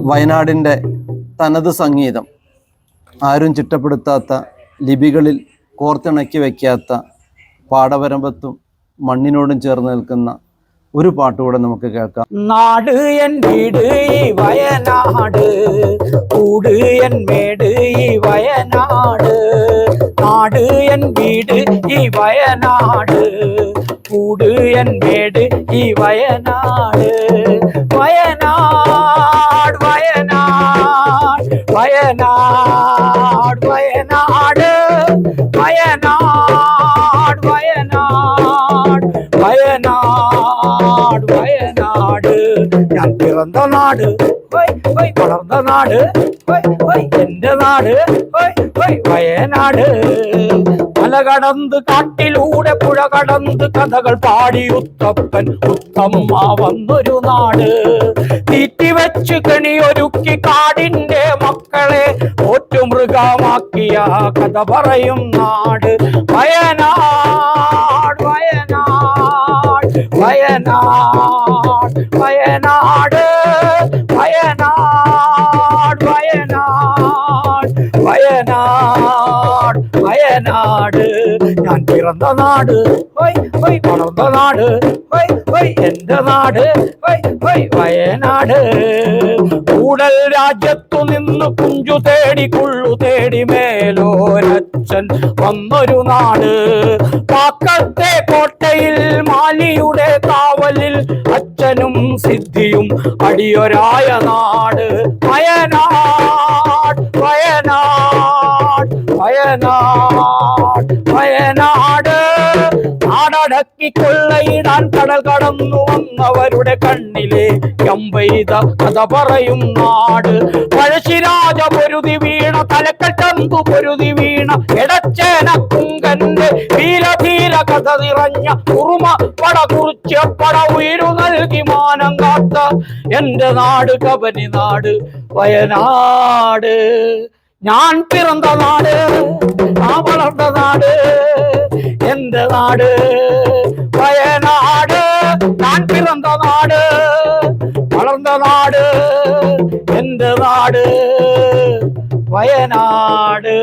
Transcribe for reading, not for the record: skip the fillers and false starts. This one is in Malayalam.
വയനാടിൻ്റെ തനത് സംഗീതം ആരും ചിട്ടപ്പെടുത്താത്ത, ലിപികളിൽ കോർത്തിണക്കി വയ്ക്കാത്ത, പാടവരമ്പത്തും മണ്ണിനോടും ചേർന്ന് നിൽക്കുന്ന ഒരു പാട്ടുകൂടെ നമുക്ക് കേൾക്കാം. നാട് എൻ വീട് ഈ വയനാട്, കൂട് എൻ മേട് ഈ വയനാട്. നാട് എൻ വീട് ഈ വയനാട്, കൂട് എൻ മേട് ഈ വയനാട്. വയനാട് വയനാട് വയനാട് വയനാട് വയനാട് വയനാട് വയനാട് വയനാട്. ഞാൻ പിറന്ന നാട്, വളർന്ന നാട്, എന്റെ നാട് വയനാട്. മല കടന്ന് കാട്ടിലൂടെ പുഴ കടന്ന് കഥകൾ പാടി ഉത്തപ്പൻ ഉത്തമ്മ വന്നൊരു നാട്. തീറ്റിവെച്ച് കെണിയൊരുക്കി കാടിന്റെ മക്കളെ ഓറ്റുമൃഗമാക്കിയ കഥ പറയും നാട് വയനാട് വയനാട് വയനാട് വയനാട് വയനാട് വയനാട് വയനാട് വയനാട്. ഞാൻ പിറന്ന നാട്, വളർന്ന നാട്, എന്റെ നാട് വയനാട്. കൂടൽ രാജ്യത്തു നിന്ന് കുഞ്ചു തേടി കുള്ളു തേടി മേലോരച്ഛൻ വന്നൊരു നാട്. പാക്കത്തെ കോട്ടയിൽ മാലിയുടെ കാവലിൽ അച്ഛനും സിദ്ധിയും അടിയൊരായ നാട് വയനാട് വയനാട് വയനാട് വയനാട്. നാടടക്കി കൊള്ളയിടാൻ കടൽ കടന്നു വന്നവരുടെ കണ്ണിലെ കമ്പെയ്ത കഥ പറയും നാട്. പഴശ്ശിരാജ പൊരുതി വീണ, തലക്കെട്ടമ്പു പൊരുതി വീണ, എടച്ചേന കുങ്കന്റെ വീരധീര കഥ നിറഞ്ഞ കുറുമ പട കുറിച്ച പട ഉയരു നൽകി മാനം കാത്ത എന്റെ നാട് കബനി നാട് വയനാട്. ഞാൻ പിറന്ന നാട്, ഞാൻ വളർന്ന നാട്, എന്റെ നാട് വയനാട്. ഞാൻ പിറന്ന നാട്, വളർന്ന നാട്, എന്റെ നാട് വയനാട്.